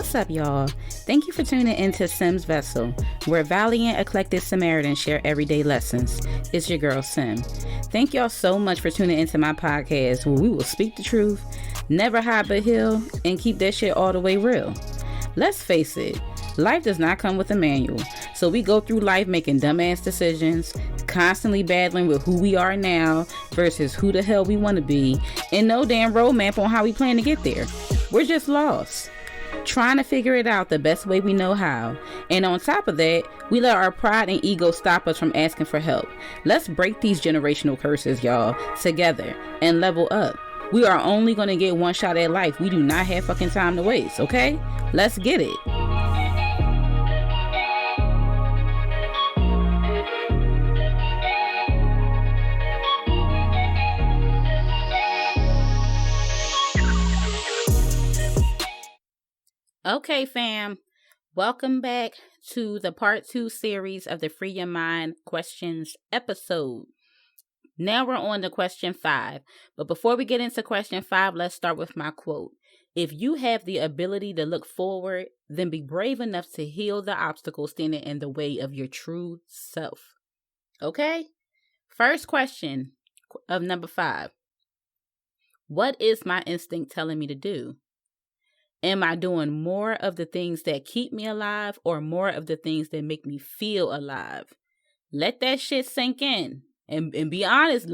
What's up, y'all? Thank you for tuning into Sim's Vessel, where valiant, eclectic Samaritans share everyday lessons. It's your girl, Sim. Thank y'all so much for tuning into my podcast, where we will speak the truth, never hide but heal, and keep that shit all the way real. Let's face it, life does not come with a manual, so we go through life making dumbass decisions, constantly battling with who we are now versus who the hell we want to be, and no damn roadmap on how we plan to get there. We're just lost, trying to figure it out the best way we know how. And on top of that, we let our pride and ego stop us from asking for help. Let's break these generational curses, y'all, together and level up. We are only going to get one shot at life. We do not have fucking time to waste, okay? Let's get it. Okay, fam, welcome back to the part 2 series of the Free Your Mind Questions episode. Now we're on to question 5. But before we get into question 5, let's start with my quote. If you have the ability to look forward, then be brave enough to heal the obstacles standing in the way of your true self. Okay? First question of number 5. What is my instinct telling me to do? Am I doing more of the things that keep me alive or more of the things that make me feel alive? Let that shit sink in and be honest.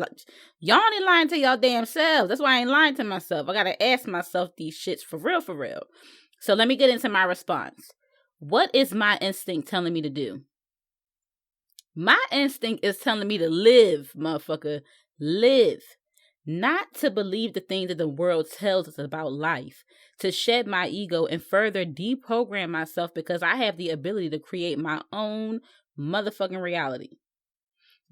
Y'all ain't lying to y'all damn selves. That's why I ain't lying to myself. I got to ask myself these shits for real, for real. So let me get into my response. What is my instinct telling me to do? My instinct is telling me to live, motherfucker. Live. Not to believe the things that the world tells us about life, to shed my ego and further deprogram myself because I have the ability to create my own motherfucking reality.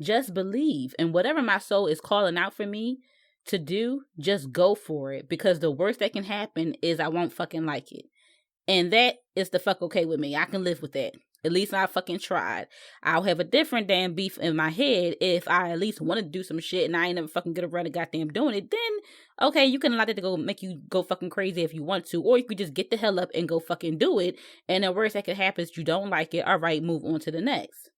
Just believe, and whatever my soul is calling out for me to do, just go for it, because the worst that can happen is I won't fucking like it. And that is the fuck okay with me. I can live with that. At least I fucking tried. I'll have a different damn beef in my head if I at least want to do some shit and I ain't never fucking get around to goddamn doing it. Then, okay, you can allow it to go make you go fucking crazy if you want to. Or you could just get the hell up and go fucking do it. And the worst that could happen is you don't like it. All right, move on to the next.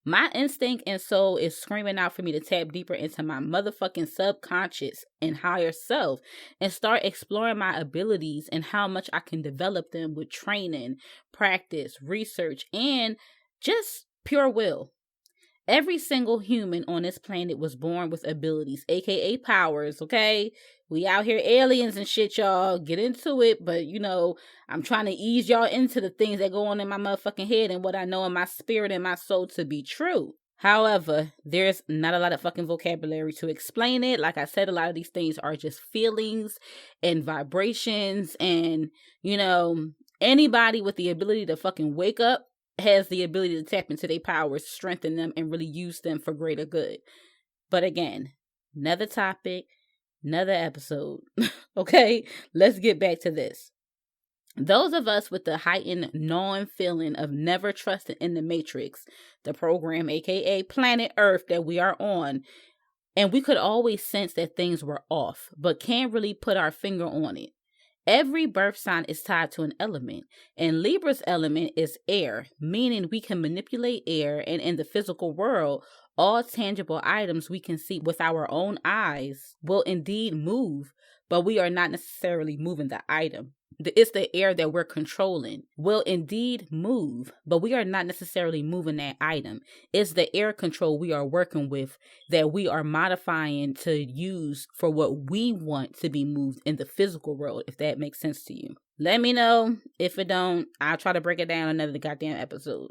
My instinct and soul is screaming out for me to tap deeper into my motherfucking subconscious and higher self and start exploring my abilities and how much I can develop them with training, practice, research, and just pure will. Every single human on this planet was born with abilities, aka powers, okay? We out here aliens and shit, y'all. Get into it, but I'm trying to ease y'all into the things that go on in my motherfucking head and what I know in my spirit and my soul to be true. However, there's not a lot of fucking vocabulary to explain it. Like I said, a lot of these things are just feelings and vibrations, and anybody with the ability to fucking wake up has the ability to tap into their powers, strengthen them, and really use them for greater good. But again, another topic, another episode. Okay, let's get back to this. Those of us with the heightened gnawing feeling of never trusting in the matrix, the program, aka planet Earth that we are on, and we could always sense that things were off, but can't really put our finger on it. Every birth sign is tied to an element, and Libra's element is air, meaning we can manipulate air, and in the physical world, all tangible items we can see with our own eyes will indeed move, but we are not necessarily moving the item. It's the air that we're controlling will indeed move, but we are not necessarily moving that item. It's the air control we are working with that we are modifying to use for what we want to be moved in the physical world, if that makes sense to you. Let me know. If it don't, I'll try to break it down another goddamn episode.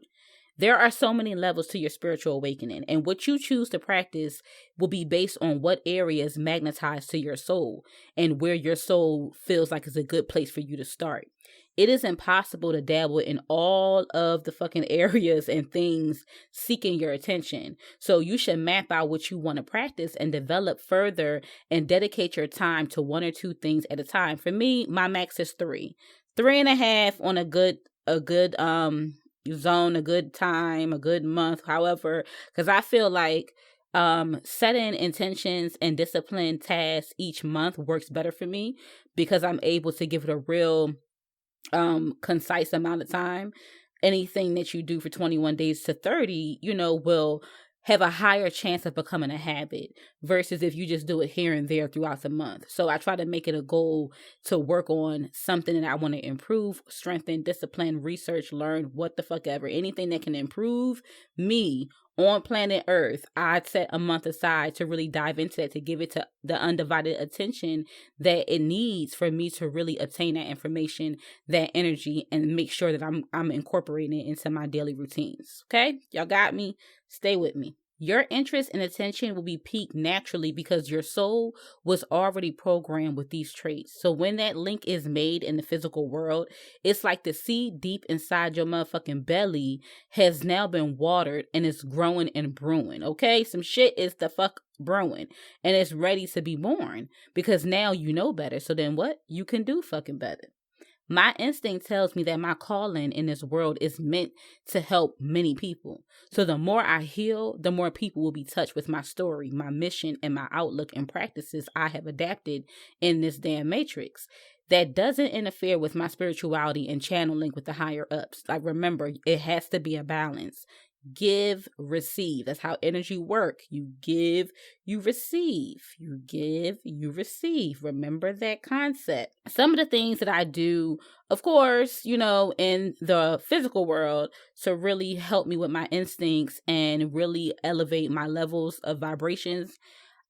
There are so many levels to your spiritual awakening, and what you choose to practice will be based on what areas magnetize to your soul and where your soul feels like it's a good place for you to start. It is impossible to dabble in all of the fucking areas and things seeking your attention. So you should map out what you want to practice and develop further and dedicate your time to 1 or 2 things at a time. For me, my max is 3. 3.5 on a good zone, a good time, a good month, however, because I feel like setting intentions and disciplined tasks each month works better for me because I'm able to give it a real concise amount of time. Anything that you do for 21 days to 30, will have a higher chance of becoming a habit versus if you just do it here and there throughout the month. So I try to make it a goal to work on something that I want to improve, strengthen, discipline, research, learn, what the fuck ever. Anything that can improve me on planet Earth, I'd set a month aside to really dive into that, to give it to the undivided attention that it needs for me to really obtain that information, that energy, and make sure that I'm incorporating it into my daily routines. Okay? Y'all got me? Stay with me. Your interest and attention will be piqued naturally because your soul was already programmed with these traits. So when that link is made in the physical world, it's like the seed deep inside your motherfucking belly has now been watered and it's growing and brewing. Okay? Some shit is the fuck brewing and it's ready to be born because now you know better. So then what? You can do fucking better. My instinct tells me that my calling in this world is meant to help many people. So the more I heal, the more people will be touched with my story, my mission, and my outlook and practices I have adapted in this damn matrix. That doesn't interfere with my spirituality and channeling with the higher ups. Like, remember, it has to be a balance. Give, receive. That's how energy work. You give, you receive. You give, you receive. Remember that concept. Some of the things that I do, of course, in the physical world to really help me with my instincts and really elevate my levels of vibrations.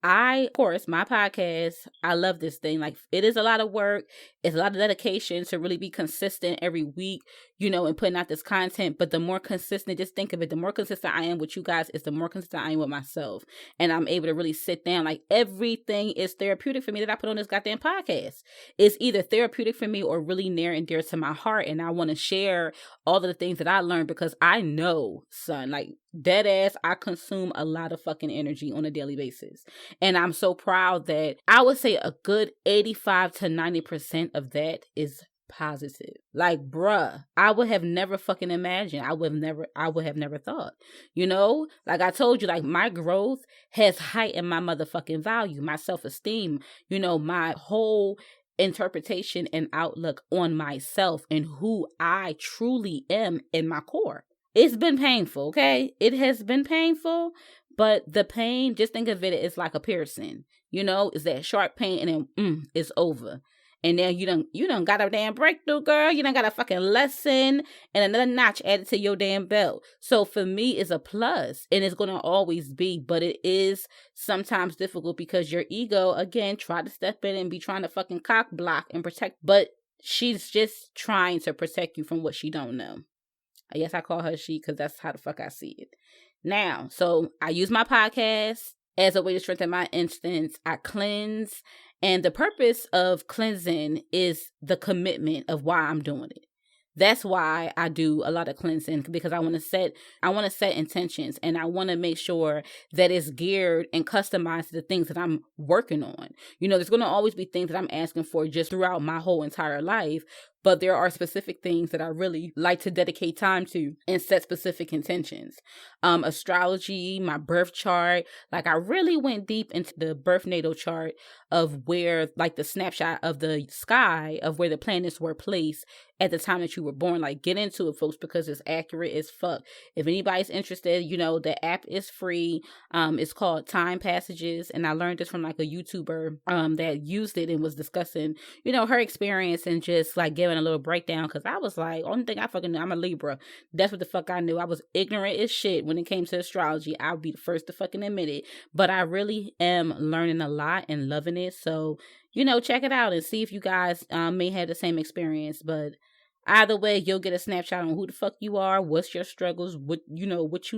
Of course, my podcast, I love this thing. Like, it is a lot of work. It's a lot of dedication to really be consistent every week, and putting out this content. But the more consistent, just think of it, the more consistent I am with you guys, is the more consistent I am with myself. And I'm able to really sit down. Like, everything is therapeutic for me that I put on this goddamn podcast. It's either therapeutic for me or really near and dear to my heart. And I want to share all of the things that I learned because I know, son, like, dead ass, I consume a lot of fucking energy on a daily basis. And I'm so proud that I would say a good 85 to 90% of that is positive. Like, bruh, I would have never fucking imagined. I would have never thought. Like I told you, like, my growth has heightened my motherfucking value, my self-esteem, my whole interpretation and outlook on myself and who I truly am in my core. It's been painful, okay? It has been painful, but the pain, just think of it as like a piercing. It's that sharp pain and then it's over. And then you done got a damn breakthrough, girl. You done got a fucking lesson and another notch added to your damn belt. So for me, it's a plus and it's going to always be, but it is sometimes difficult because your ego, again, try to step in and be trying to fucking cock block and protect, but she's just trying to protect you from what she don't know. I guess I call her she because that's how the fuck I see it. Now, so I use my podcast as a way to strengthen my instincts. I cleanse. And the purpose of cleansing is the commitment of why I'm doing it. That's why I do a lot of cleansing, because I want to set intentions and I want to make sure that it's geared and customized to the things that I'm working on. There's going to always be things that I'm asking for just throughout my whole entire life. But there are specific things that I really like to dedicate time to and set specific intentions. Astrology, my birth chart. Like, I really went deep into the birth natal chart of where, like, the snapshot of the sky of where the planets were placed at the time that you were born. Like, get into it, folks, because it's accurate as fuck. If anybody's interested, the app is free. It's called Time Passages. And I learned this from like a YouTuber that used it and was discussing, her experience and just like giving a little breakdown, because I was like, only thing I fucking knew, I'm a Libra. That's what the fuck I knew. I was ignorant as shit when it came to astrology. I'll be the first to fucking admit it. But I really am learning a lot and loving it. So, check it out and see if you guys may have the same experience. But either way, you'll get a snapshot on who the fuck you are, what's your struggles, what you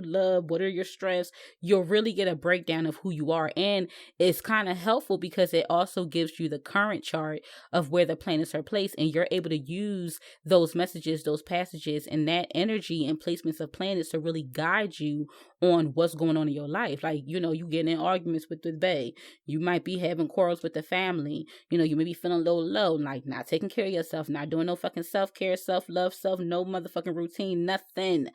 love, what are your strengths. You'll really get a breakdown of who you are. And it's kind of helpful because it also gives you the current chart of where the planets are placed. And you're able to use those messages, those passages, and that energy and placements of planets to really guide you on what's going on in your life. Like, you get in arguments with the bae. You might be having quarrels with the family. You may be feeling a little low, like not taking care of yourself, not doing no fucking self-care, self-love, no motherfucking routine, nothing.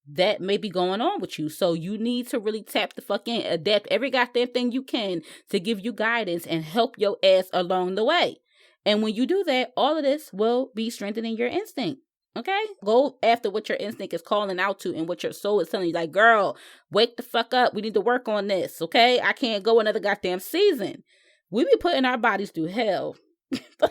That may be going on with you. So you need to really tap the fuck in, adapt every goddamn thing you can to give you guidance and help your ass along the way. And when you do that, all of this will be strengthening your instinct. Okay? Go after what your instinct is calling out to and what your soul is telling you. Like, girl, wake the fuck up. We need to work on this. Okay? I can't go another goddamn season. We be putting our bodies through hell.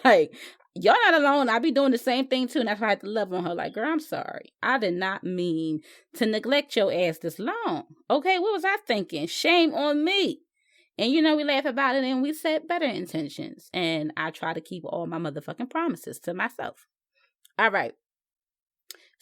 Like, y'all not alone. I be doing the same thing too. And that's why I had to love on her. Like, girl, I'm sorry. I did not mean to neglect your ass this long. Okay? What was I thinking? Shame on me. And, we laugh about it and we set better intentions. And I try to keep all my motherfucking promises to myself. All right.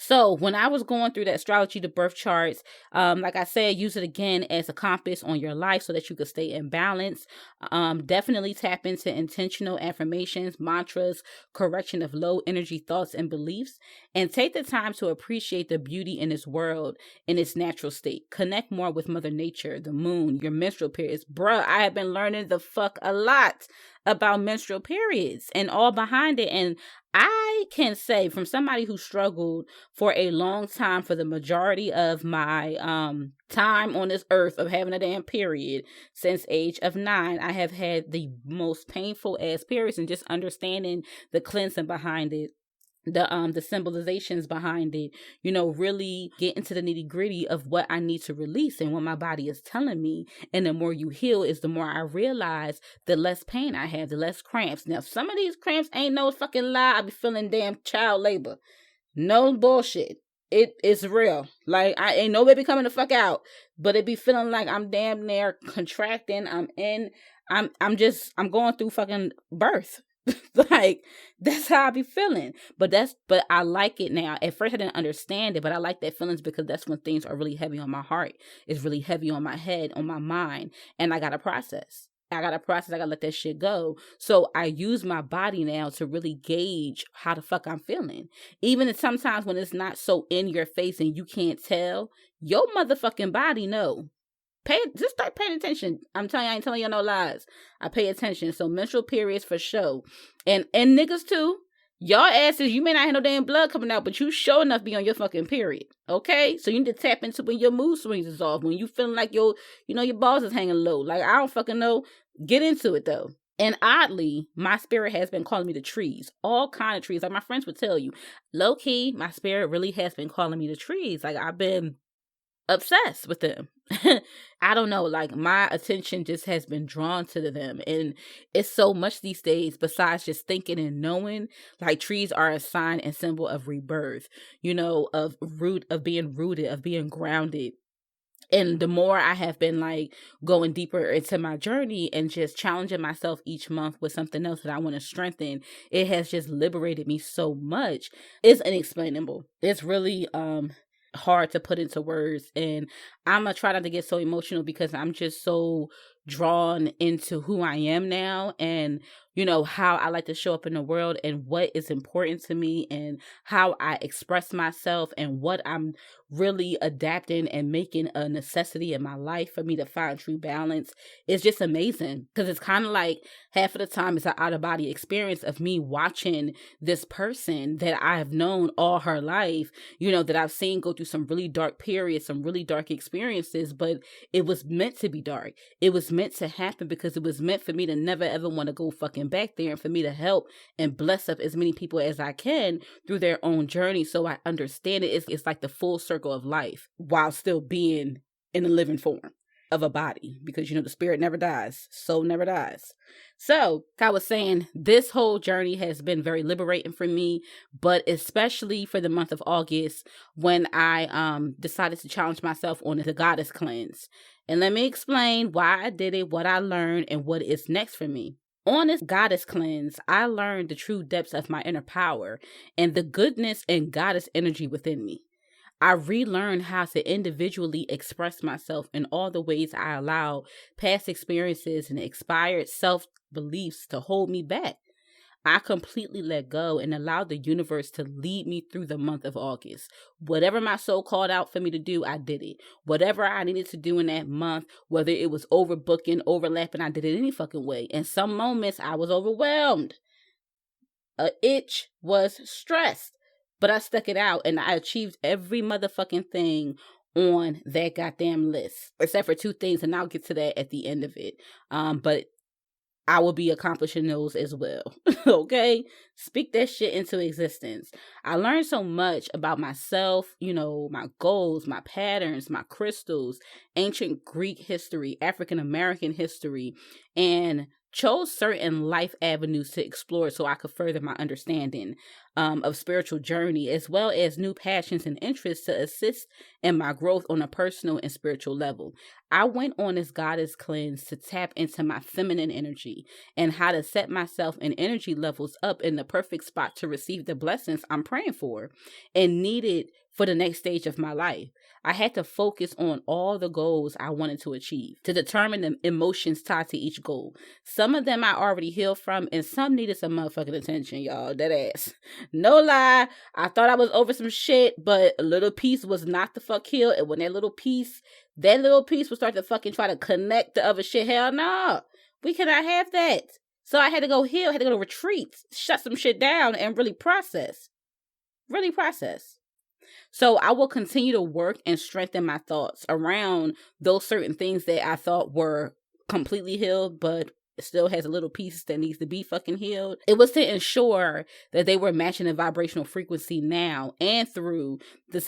So when I was going through that astrology, the birth charts, like I said, use it again as a compass on your life so that you can stay in balance. Definitely tap into intentional affirmations, mantras, correction of low energy thoughts and beliefs, and take the time to appreciate the beauty in this world in its natural state. Connect more with Mother Nature, the moon, your menstrual periods. Bruh, I have been learning the fuck a lot about menstrual periods and all behind it. And I can say from somebody who struggled for a long time, for the majority of my time on this earth of having a damn period since age of 9, I have had the most painful ass periods, and just understanding the cleansing behind it, the symbolizations behind it, really get into the nitty gritty of what I need to release and what my body is telling me. And the more you heal is the more I realize the less pain I have, the less cramps. Now, some of these cramps ain't no fucking lie. I be feeling damn child labor. No bullshit. It is real. Like, I ain't no baby coming the fuck out, but it be feeling like I'm damn near contracting. I'm going through fucking birth. Like, that's how I be feeling. But I like it now. At first I didn't understand it, but I like that feelings because that's when things are really heavy on my heart. It's really heavy on my head, on my mind. And I gotta process. I gotta let that shit go. So I use my body now to really gauge how the fuck I'm feeling. Even sometimes when it's not so in your face and you can't tell, your motherfucking body know. Just start paying attention. I'm telling you, I ain't telling you no lies. I pay attention. So menstrual periods for sure. And niggas too. Y'all asses, you may not have no damn blood coming out, but you sure enough be on your fucking period. Okay? So you need to tap into when your mood swings is off, when you feeling like your balls is hanging low. Like, I don't fucking know. Get into it though. And oddly, my spirit has been calling me to trees. All kind of trees. Like my friends would tell you. Low key, my spirit really has been calling me to trees. Like, I've been obsessed with them. I don't know, like, my attention just has been drawn to them, and it's so much these days besides just thinking and knowing. Like, trees are a sign and symbol of rebirth, of being rooted, of being grounded. And the more I have been like going deeper into my journey and just challenging myself each month with something else that I want to strengthen, it has just liberated me so much. It's inexplainable. It's really hard to put into words, and I'm gonna try not to get so emotional because I'm just so drawn into who I am now, and how I like to show up in the world, and what is important to me, and how I express myself, and what I'm really adapting and making a necessity in my life for me to find true balance. Is just amazing, because it's kind of like half of the time it's an out-of-body experience of me watching this person that I've known all her life, that I've seen go through some really dark periods, some really dark experiences, but it was meant to be dark. It was meant to happen because it was meant for me to never ever want to go fucking back there, and for me to help and bless up as many people as I can through their own journey. So I understand it. It's like the full circle of life while still being in the living form of a body, because the spirit never dies, soul never dies. So I was saying, this whole journey has been very liberating for me, but especially for the month of August, when I decided to challenge myself on the goddess cleanse. And let me explain why I did it, what I learned, and what is next for me. On this goddess cleanse, I learned the true depths of my inner power and the goodness and goddess energy within me. I relearned how to individually express myself in all the ways I allowed past experiences and expired self-beliefs to hold me back. I completely let go and allowed the universe to lead me through the month of August. Whatever my soul called out for me to do, I did it. Whatever I needed to do in that month, whether it was overbooking, overlapping, I did it any fucking way. In some moments, I was overwhelmed. A itch was stressed. But I stuck it out, and I achieved every motherfucking thing on that goddamn list, except for 2 things, and I'll get to that at the end of it. But I will be accomplishing those as well. Okay? Speak that shit into existence. I learned so much about myself, my goals, my patterns, my crystals, ancient Greek history, African American history, and chose certain life avenues to explore so I could further my understanding of spiritual journey, as well as new passions and interests to assist in my growth on a personal and spiritual level. I went on this goddess cleanse to tap into my feminine energy and how to set myself and energy levels up in the perfect spot to receive the blessings I'm praying for and needed for the next stage of my life. I had to focus on all the goals I wanted to achieve to determine the emotions tied to each goal. Some of them I already healed from, and some needed some motherfucking attention, y'all. That ass. No lie. I thought I was over some shit, but a little piece was not the fuck healed. And when that little piece would start to fucking try to connect the other shit, hell no. We cannot have that. So I had to go heal, had to go to retreats, shut some shit down, and really process. Really process. So I will continue to work and strengthen my thoughts around those certain things that I thought were completely healed, but still has a little piece that needs to be fucking healed. It was to ensure that they were matching the vibrational frequency now and through the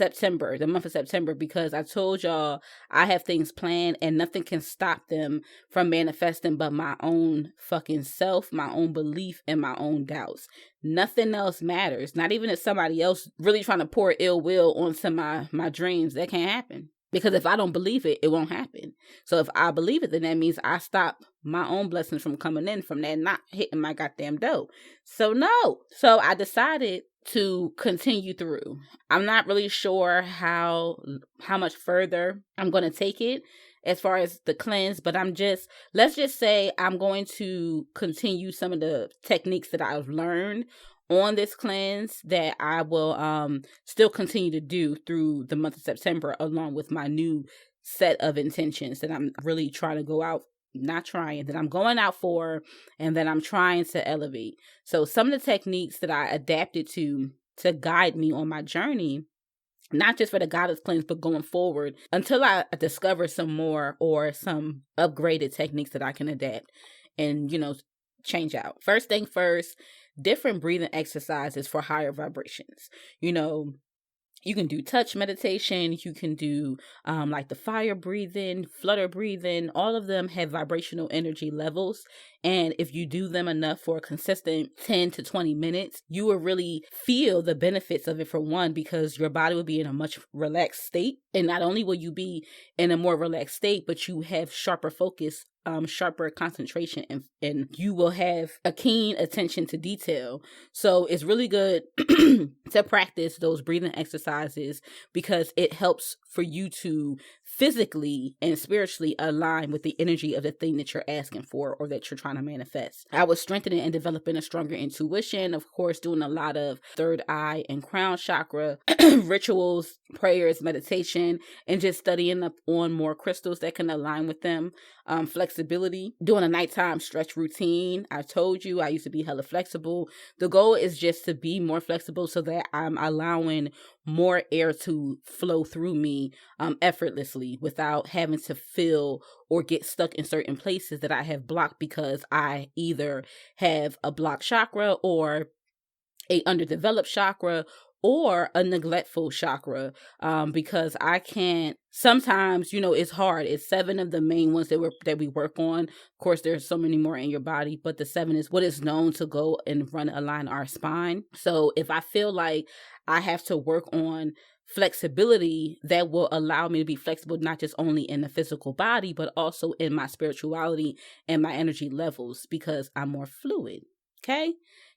month of September, because I told y'all I have things planned and nothing can stop them from manifesting but my own fucking self, my own belief, and my own doubts. Nothing else matters. Not even if somebody else really trying to pour ill will onto my dreams. That can't happen. Because if I don't believe it, it won't happen. So if I believe it, then that means I stop my own blessings from coming in from that not hitting my goddamn dough. So no. So I decided to continue through. I'm not really sure how much further I'm going to take it as far as the cleanse, but let's just say I'm going to continue some of the techniques that I've learned on this cleanse that I will still continue to do through the month of September, along with my new set of intentions that I'm really trying to go out, that I'm going out for, and that I'm trying to elevate. So some of the techniques that I adapted to guide me on my journey, not just for the goddess cleanse, but going forward until I discover some more or some upgraded techniques that I can adapt and, change out. First thing first, different breathing exercises for higher vibrations. You can do touch meditation. You can do like the fire breathing, flutter breathing. All of them have vibrational energy levels. And if you do them enough for a consistent 10 to 20 minutes, you will really feel the benefits of it, for one, because your body will be in a much relaxed state. And not only will you be in a more relaxed state, but you have sharper focus, sharper concentration, and you will have a keen attention to detail. So it's really good to practice those breathing exercises because it helps for you to physically and spiritually align with the energy of the thing that you're asking for or that you're trying to manifest. I was strengthening and developing a stronger intuition, of course, doing a lot of third eye and crown chakra rituals, prayers, meditation, and just studying up on more crystals that can align with them. Flexibility, doing a nighttime stretch routine. I told you I used to be hella flexible. The goal is just to be more flexible so that I'm allowing more air to flow through me effortlessly without having to feel or get stuck in certain places that I have blocked because I either have a blocked chakra or a underdeveloped chakra or a neglectful chakra, because I can't, sometimes, it's hard. It's 7 of the main ones that we work on. Of course, there's so many more in your body, but the 7 is what is known to go and align our spine. So if I feel like I have to work on flexibility, that will allow me to be flexible, not just only in the physical body, but also in my spirituality and my energy levels, because I'm more fluid. Okay?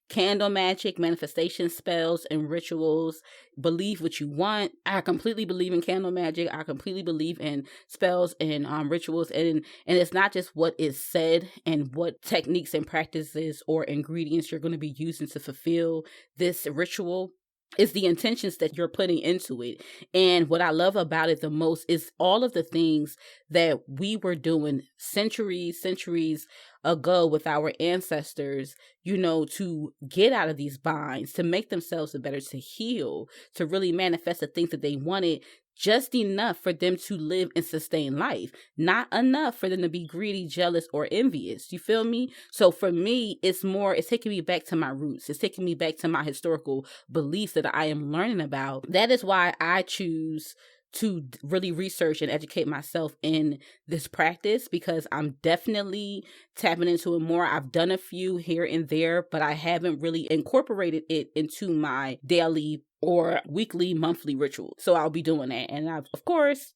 Candle magic, manifestation spells, and rituals. Believe what you want. I completely believe in candle magic. I completely believe in spells and rituals. And it's not just what is said and what techniques and practices or ingredients you're going to be using to fulfill this ritual. It's the intentions that you're putting into it. And what I love about it the most is all of the things that we were doing centuries ago with our ancestors, to get out of these binds, to make themselves better, to heal, to really manifest the things that they wanted. just enough for them to live and sustain life, not enough for them to be greedy, jealous, or envious. You feel me? So for me, it's taking me back to my roots. It's taking me back to my historical beliefs that I am learning about. That is why I choose to really research and educate myself in this practice, because I'm definitely tapping into it more. I've done a few here and there, but I haven't really incorporated it into my daily or weekly, monthly ritual. So I'll be doing that. And of course,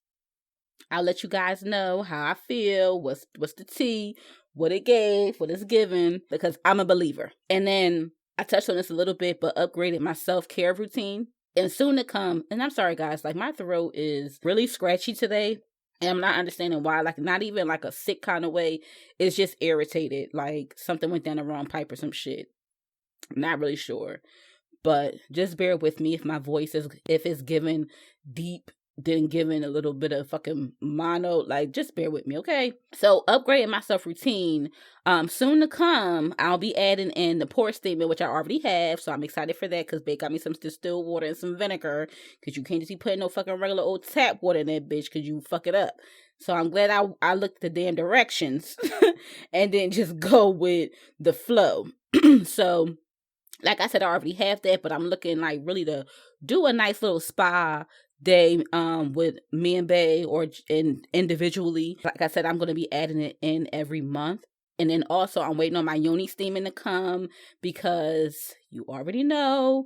I'll let you guys know how I feel, what's the tea, what it gave, what it's given, because I'm a believer. And then I touched on this a little bit, but upgraded my self-care routine. And soon to come, and I'm sorry guys, like my throat is really scratchy today. And I'm not understanding why, like not even like a sick kind of way. It's just irritated, like something went down the wrong pipe or some shit. I'm not really sure. But just bear with me if my voice if it's given deep, then given a little bit of fucking mono, like just bear with me, okay? So upgrading my self routine. Soon to come, I'll be adding in the pour statement, which I already have. So I'm excited for that because Babe got me some distilled water and some vinegar, because you can't just be putting no fucking regular old tap water in that bitch because you fuck it up. So I'm glad I looked at the damn directions and then just go with the flow. So like I said, I already have that, but I'm looking like really to do a nice little spa day with me and Bae, or individually. Like I said, I'm going to be adding it in every month. And then also I'm waiting on my yoni steaming to come, because you already know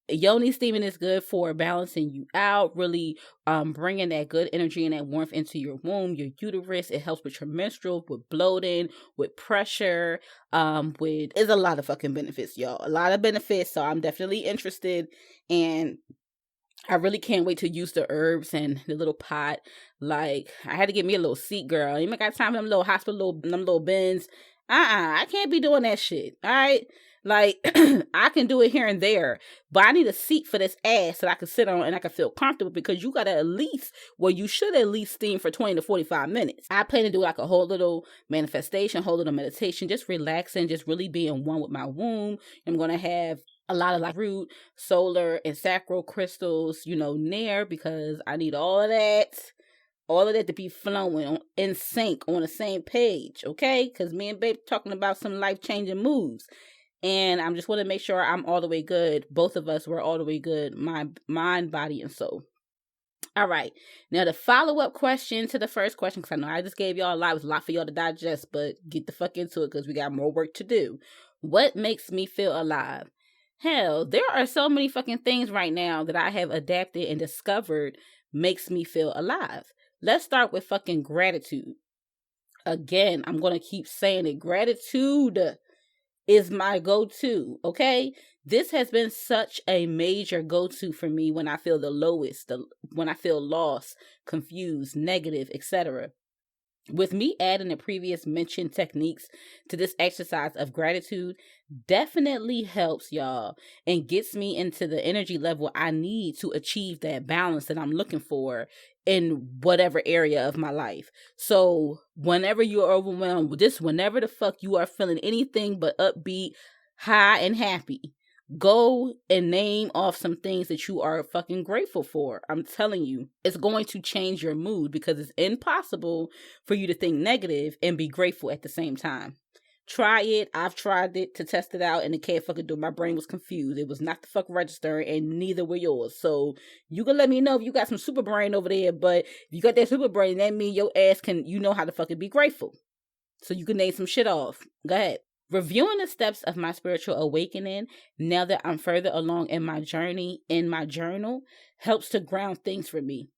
yoni steaming is good for balancing you out, really bringing that good energy and that warmth into your womb, your uterus. It helps with your menstrual, with bloating, with pressure, there's a lot of fucking benefits, y'all. A lot of benefits. So I'm definitely interested, and I really can't wait to use the herbs and the little pot. Like, I had to get me a little seat, girl. You ain't got time for them little hospital, them little bins. I can't be doing that shit. All right. Like, I can do it here and there, but I need a seat for this ass that I can sit on and I can feel comfortable, because you got to you should at least steam for 20 to 45 minutes. I plan to do like a whole little manifestation, whole little meditation, just relaxing, just really being one with my womb. I'm going to have a lot of like root, solar, and sacral crystals, near, because I need all of that to be flowing in sync, on the same page, okay? Because me and Babe talking about some life-changing moves. And I just want to make sure I'm all the way good. Both of us were all the way good, mind, body, and soul. All right. Now, the follow-up question to the first question, because I know I just gave y'all a lot. It was a lot for y'all to digest, but get the fuck into it, because we got more work to do. What makes me feel alive? Hell, there are so many fucking things right now that I have adapted and discovered makes me feel alive. Let's start with fucking gratitude. Again, I'm going to keep saying it. Gratitude is my go-to, okay? This has been such a major go-to for me when I feel the lowest, when I feel lost, confused, negative, etc. With me adding the previous mentioned techniques to this exercise of gratitude, definitely helps, y'all, and gets me into the energy level I need to achieve that balance that I'm looking for in whatever area of my life. So whenever you're overwhelmed with this, whenever the fuck you are feeling anything but upbeat, high, and happy, go and name off some things that you are fucking grateful for. I'm telling you, it's going to change your mood, because it's impossible for you to think negative and be grateful at the same time. Try it. I've tried it to test it out, and it can't fucking do it. My brain was confused. It was not the fuck registering, and neither were yours. So you can let me know if you got some super brain over there, but if you got that super brain, that means your ass you know how to fucking be grateful. So you can name some shit off. Go ahead. Reviewing the steps of my spiritual awakening, now that I'm further along in my journey in my journal, helps to ground things for me.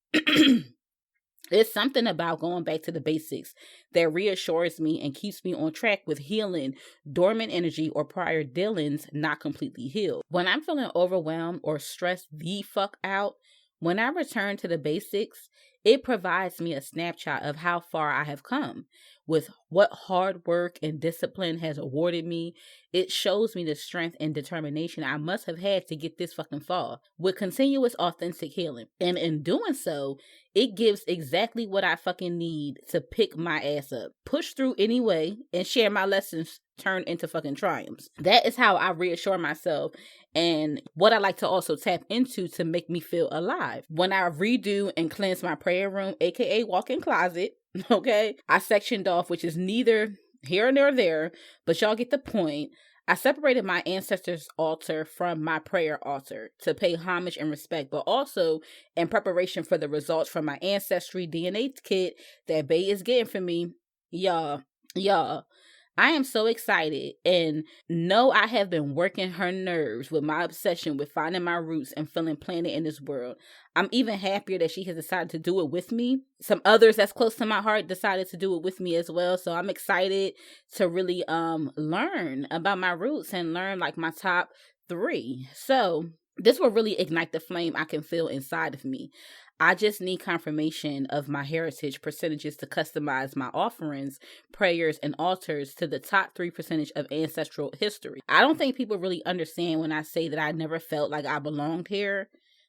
There's something about going back to the basics that reassures me and keeps me on track with healing dormant energy or prior dealings not completely healed. When I'm feeling overwhelmed or stressed the fuck out, when I return to the basics, it provides me a snapshot of how far I have come. With what hard work and discipline has awarded me, it shows me the strength and determination I must have had to get this fucking far with continuous authentic healing. And in doing so, it gives exactly what I fucking need to pick my ass up, push through anyway, and share my lessons turn into fucking triumphs. That is how I reassure myself, and what I like to also tap into to make me feel alive. When I redo and cleanse my prayer room, aka walk-in closet, okay, I sectioned off, which is neither here nor there, but y'all get the point. I separated my ancestors' altar from my prayer altar to pay homage and respect, but also in preparation for the results from my ancestry DNA kit that Bay is getting for me. Y'all, I am so excited, and know I have been working her nerves with my obsession with finding my roots and feeling planted in this world. I'm even happier that she has decided to do it with me. Some others that's close to my heart decided to do it with me as well. So I'm excited to really learn about my roots and learn like my top 3. So this will really ignite the flame I can feel inside of me. I just need confirmation of my heritage percentages to customize my offerings, prayers, and altars to the top 3% of ancestral history. I don't think people really understand when I say that I never felt like I belonged here.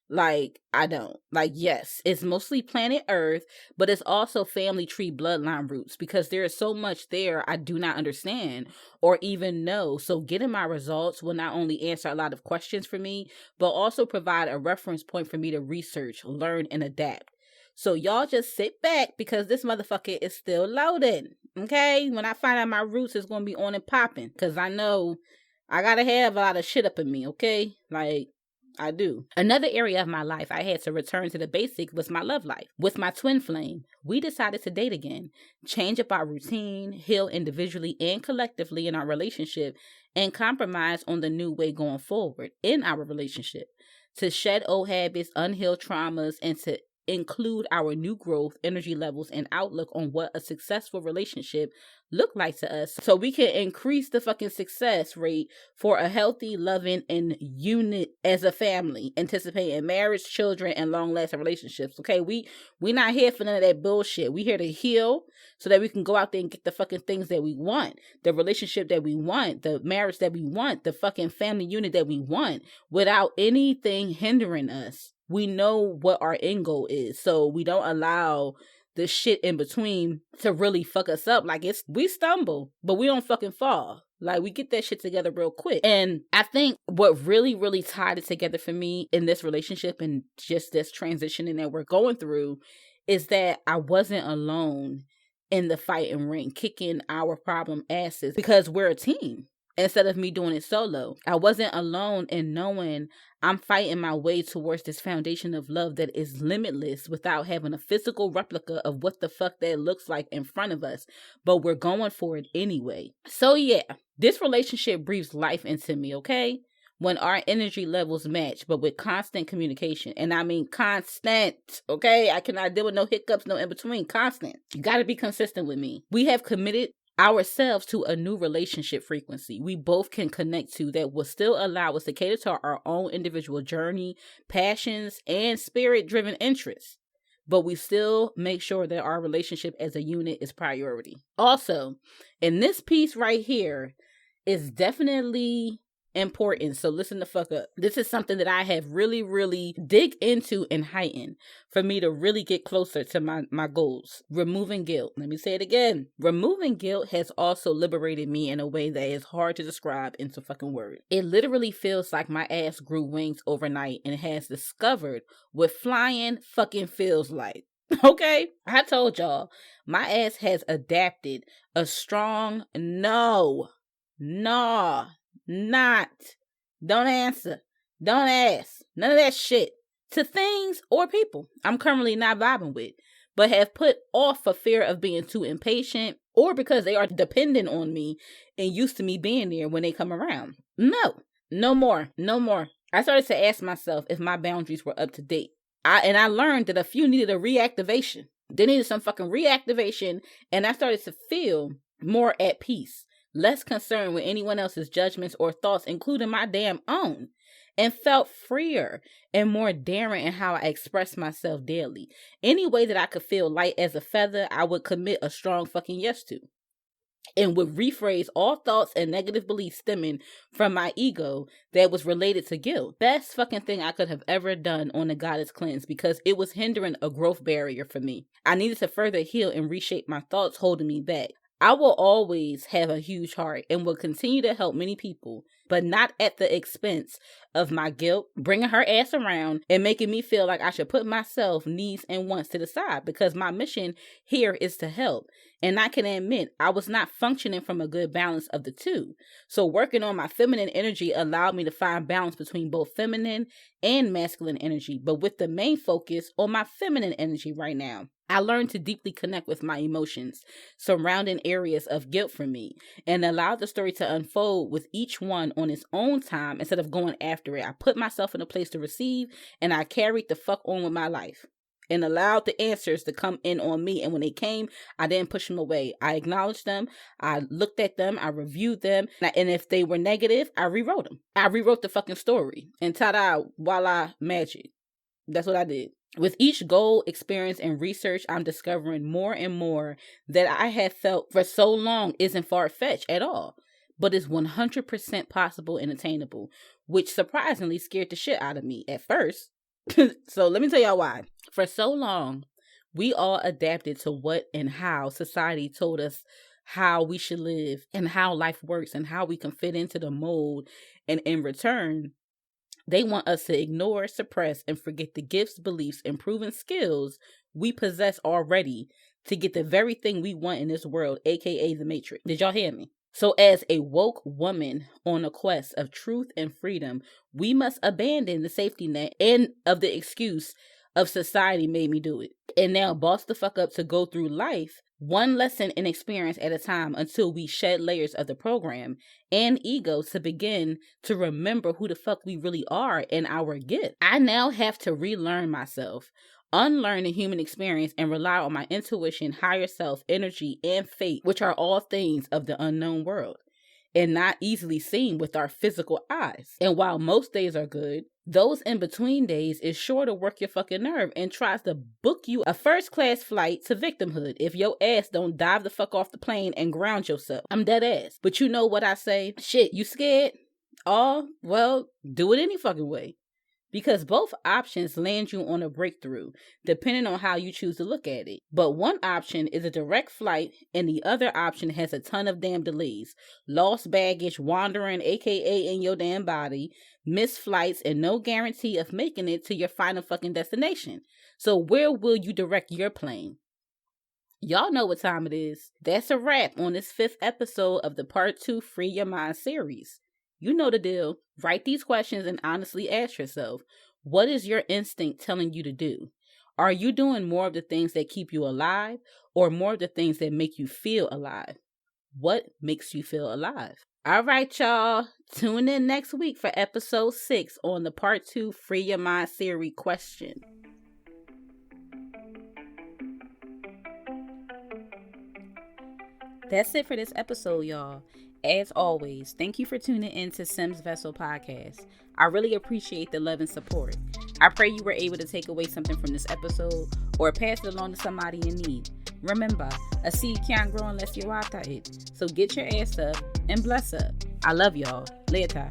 Like, I don't. Like, yes, it's mostly planet Earth, but it's also family tree bloodline roots, because there is so much there I do not understand or even know. So getting my results will not only answer a lot of questions for me, but also provide a reference point for me to research, learn, and adapt. So y'all just sit back, because this motherfucker is still loading. Okay? When I find out my roots, it's going to be on and popping, because I know I got to have a lot of shit up in me, okay? Like, I do. Another area of my life I had to return to the basics was my love life. With my twin flame, we decided to date again, change up our routine, heal individually and collectively in our relationship, and compromise on the new way going forward in our relationship. To shed old habits, unhealed traumas, and to include our new growth, energy levels, and outlook on what a successful relationship look like to us, so we can increase the fucking success rate for a healthy, loving, and unit as a family, anticipating marriage, children, and long-lasting relationships. Okay, we not here for none of that bullshit. We here to heal so that we can go out there and get the fucking things that we want, the relationship that we want, the marriage that we want, the fucking family unit that we want, without anything hindering us. We know what our end goal is, so we don't allow the shit in between to really fuck us up. Like, we stumble, but we don't fucking fall. Like, we get that shit together real quick. And I think what really, really tied it together for me in this relationship and just this transitioning that we're going through is that I wasn't alone in the fighting ring, kicking our problem asses, because we're a team. Instead of me doing it solo, I wasn't alone in knowing I'm fighting my way towards this foundation of love that is limitless without having a physical replica of what the fuck that looks like in front of us, but we're going for it anyway. So yeah, this relationship breathes life into me, okay? When our energy levels match, but with constant communication. And I mean constant, okay? I cannot deal with no hiccups, no in between, constant. You gotta be consistent with me. We have committed ourselves to a new relationship frequency we both can connect to that will still allow us to cater to our own individual journey, passions, and spirit-driven interests. But we still make sure that our relationship as a unit is priority. Also, in this piece right here is definitely important, so listen the fuck up. This is something that I have really, really dig into and heighten for me to really get closer to my goals. Removing guilt. Let me say it again. Removing guilt has also liberated me in a way that is hard to describe into fucking words. It literally feels like my ass grew wings overnight and has discovered what flying fucking feels like. Okay? I told y'all, my ass has adapted a strong no, nah, not, don't answer, don't ask, none of that shit to things or people I'm currently not vibing with, but have put off for fear of being too impatient or because they are dependent on me and used to me being there when they come around. No more. I started to ask myself if my boundaries were up to date. I learned that a few needed a reactivation. They needed some fucking reactivation, and I started to feel more at peace. Less concerned with anyone else's judgments or thoughts, including my damn own, and felt freer and more daring in how I express myself daily. Any way that I could feel light as a feather, I would commit a strong fucking yes to, and would rephrase all thoughts and negative beliefs stemming from my ego that was related to guilt. Best fucking thing I could have ever done on the Goddess Cleanse, because it was hindering a growth barrier for me. I needed to further heal and reshape my thoughts holding me back. I will always have a huge heart and will continue to help many people, but not at the expense of my guilt, bringing her ass around and making me feel like I should put myself needs and wants to the side, because my mission here is to help. And I can admit I was not functioning from a good balance of the two. So working on my feminine energy allowed me to find balance between both feminine and masculine energy, but with the main focus on my feminine energy right now. I learned to deeply connect with my emotions, surrounding areas of guilt for me, and allowed the story to unfold with each one on its own time instead of going after it. I put myself in a place to receive, and I carried the fuck on with my life and allowed the answers to come in on me. And when they came, I didn't push them away. I acknowledged them. I looked at them. I reviewed them. And if they were negative, I rewrote them. I rewrote the fucking story. And ta-da, voila, magic. That's what I did. With each goal, experience, and research, I'm discovering more and more that I have felt for so long isn't far-fetched at all, but is 100% possible and attainable, which surprisingly scared the shit out of me at first. So let me tell y'all why. For so long, we all adapted to what and how society told us how we should live and how life works and how we can fit into the mold. And in return, they want us to ignore, suppress, and forget the gifts, beliefs, and proven skills we possess already to get the very thing we want in this world, aka the Matrix. Did y'all hear me? So as a woke woman on a quest of truth and freedom, we must abandon the safety net and of the excuse of society made me do it. And now boss the fuck up to go through life one lesson and experience at a time until we shed layers of the program and ego to begin to remember who the fuck we really are and our gift. I now have to relearn myself, unlearn the human experience, and rely on my intuition, higher self, energy, and fate, which are all things of the unknown world and not easily seen with our physical eyes. And while most days are good, those in between days is sure to work your fucking nerve and tries to book you a first-class flight to victimhood if your ass don't dive the fuck off the plane and ground yourself. I'm dead ass. But you know what I say? Shit, you scared? Oh, well, do it any fucking way. Because both options land you on a breakthrough, depending on how you choose to look at it. But one option is a direct flight, and the other option has a ton of damn delays. Lost baggage, wandering, aka in your damn body, missed flights, and no guarantee of making it to your final fucking destination. So where will you direct your plane? Y'all know what time it is. That's a wrap on this 5th episode of the Part 2 Free Your Mind series. You know the deal. Write these questions and honestly ask yourself, what is your instinct telling you to do? Are you doing more of the things that keep you alive or more of the things that make you feel alive? What makes you feel alive? All right, y'all. Tune in next week for episode 6 on the Part 2 Free Your Mind series question. That's it for this episode, y'all. As always, thank you for tuning in to Sims Vessel Podcast. I really appreciate the love and support. I pray you were able to take away something from this episode or pass it along to somebody in need. Remember, a seed can't grow unless you water it. So get your ass up and bless up. I love y'all. Later.